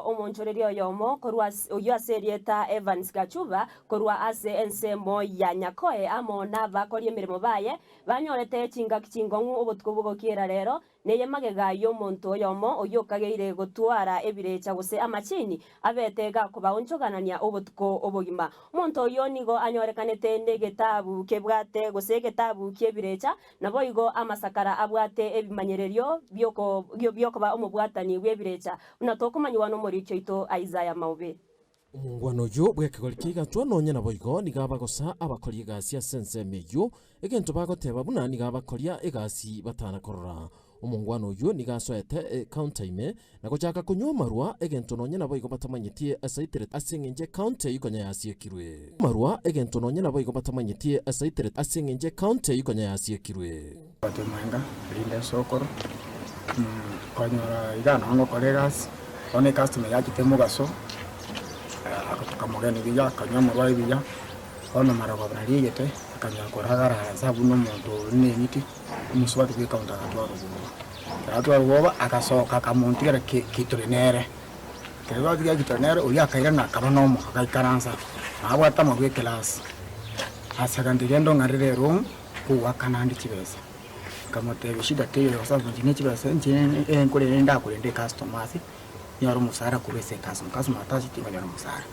Omonchorerio yomo korwa oyo aserieta Evans Gachuba korwa ase ensemo ya Nyakoe amona bakorie emirimo baye banyorete chingongu obotuko bogokira rero neye magega y'omonto yomo oyo kageire gotwara ebirecha gose amachini abetega kubaonchoganania obotuko obogima omonto oyo nigo anyorekanete negetabu kebwate gose getabu kiebirecha nabo igo amasakara abwate ebimanyererio byokoba omobwatani bwebirecha unatokumanywa no moricho ito Isaiah Maube omungwano yo bwekegori kigatwa nonya nabo igo nigabagosa abakori egasi asense meyo egento bagoteba buna nigabakoria egasi batana korora omungwano yo nigasoete counter ime nagochaka kunywa marwa egento nonya nabo igo batamanyitie asaitere asengenje counter ikonya yasiekirwe marwa egento nonya nabo igo batamanyitie asaitere asengenje counter ikonya yasiekirwe batemanga linde sokoro konyora igana ngo kolegas one customer yaki temugaso akakamugene bija kanyamurwa bija ono marago braliyete akanyakoragara sabu no muntu n'emiti umusubati kwe counter atwaro goba akasoka kamontira kitrenere kero diga kitrenere uli akaira na kabanomo akaikaransa abwata mu kwe class asagandiriendo ngarire room kuwakanandi kibesa kamote shida teye wasabu njine kibesa njine enkore nda kurende customers nyoro musara kubese customer atazi tinga nyoro musara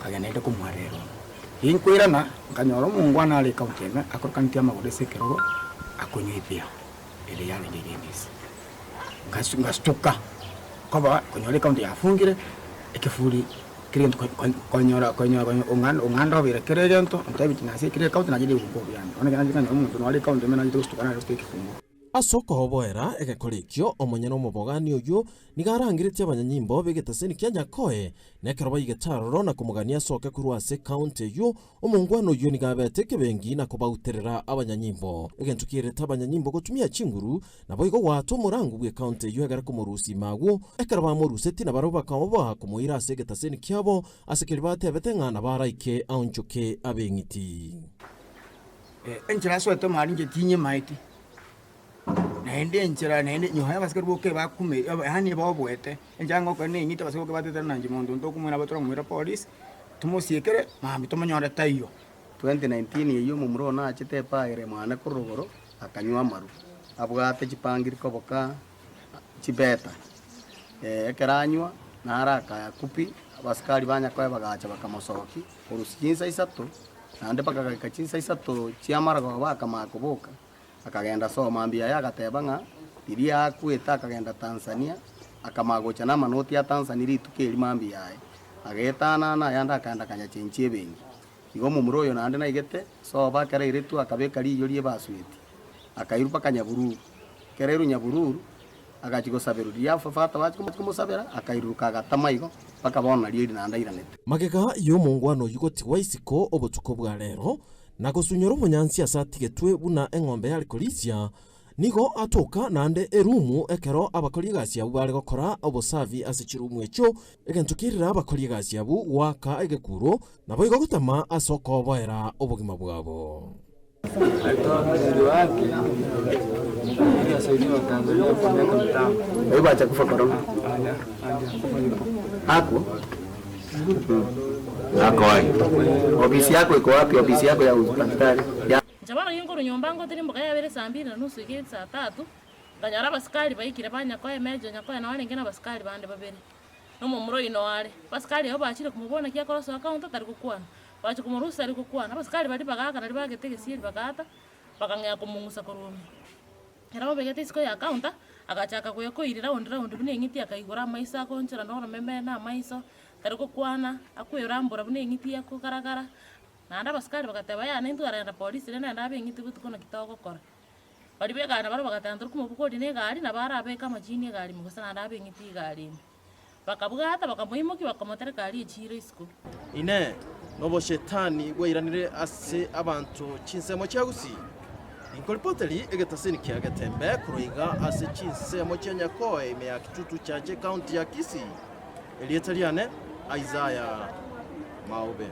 kaganende kumwarero inkwirana kanyoro mungwana ali kaunteme akorkantia magudese kero akonyipia ele yale ndigendisi ngastuka koba konyore kaunti afungire ekifuri kirento konyora ongando bire kerento ntabiti nase kire kaunti najide ugobo yani onekana njikanya umuntu no ali kaunti mena njito kustukana reste kifungo asoko hoboera egekorikyo omonyana omobogani oyo nigarangiritie abanyanyimbo begetaseni kia Nyakoe nekeroba igetaroro na kumugania soke kurwase county yo omungwano oyo nigabete kebengi na kubauterera abanyanyimbo egento kireta abanyanyimbo gotumia chinguru nabo igo wato murangu bwe county yo egara kumurusi magu ekeroba muruseti na baroba kamoba kumuira ase getaseni kiabo asekeri batebete ngana baraike aonchoke abengiti enchira soete marinje tinye maiti naende enchira naende nyoha basikari boke bakume hani babwete enjango ko ne nyita basiko batete nanje mondo ndokumwera batoro mwira police tumusiekere mami tomanyora tayo 2019 iyo mumurona achite paire mwana kurugoro akanywa maru abwate chipangiri koboka chibeta ekeranywa naraka kupi abasikari Banyakoe bagacha bakamosoki urusinza isato nande bakagakachinsa isato chiamara go bakamakoboka akagenda soma mbia yagatebanga iria akuita akagenda Tanzania akamagocha na manoti ya Tanzania ritukeri mambia yae agetana na yanda akanda kanya chenchie bengi igo mumuroyo nande na igete so bakara iretu akabeka riyo lie baswiti akairupa kanyaburu kereru nyaburu agachigo saberu ya fafata wachi kumusabera akairuka agatamayigo bakabona riyo nanda iranete magega yo mungwano yugoti waisiko obotuko bwa rero nagosunyoro munyansi asatigetwe buna eng'ombe yali kolisia nigo atoka nande erumu ekero abakori egasi abu bari gokora obosavi ase chirumu echo egento kirira abakori egasi abu waka egekuro nabo igo gotama asoko boera obogima bwabo bacha kufa corona ako Nyakoe. Ofisi yako iko wapi? Ofisi yako ya hospitali. Jabana yungo runyombango tiri mboka ya bere saa 2:30 ikiri saa 3. Nganyara basikali bayikire Banyakoe mejo Nyakoe na wale ngena basikali bande babere. No mumuro ino wale. Basikali abo bachire kumubona kia koroso account atari kukwana. Bachi kumurusa ari kukwana. Basikali bali bagaka na bagete siri bagata. Bakangya kumungusa korumi. Era babegete isiko ya account agachaka kuyako irira ondira ondi bune ngiti akaigora maisa ko nchira ndora meme na maiso. Tariko kwana akwirambura bune ngiti yako karagara nanda basikari bakateba ya nintu arenda police nenda ndabe ngiti gutukona kitoko kora bali bega na baro bagatandur kumubukodi ne gari na bara kama jini gari mugusana ndabe ngiti gari bakabugata bakamuyimuki bakamotera gari echiro isiko ine nobo shetani bwiranire ase abantu chinsemo cyagusi inkolpoteli egetaseni kiagatembe kuroiga ase chinsemo cya Nyakoe ime ya kitutu cyaje county ya Kisii Elietaliane Isaiah Maube.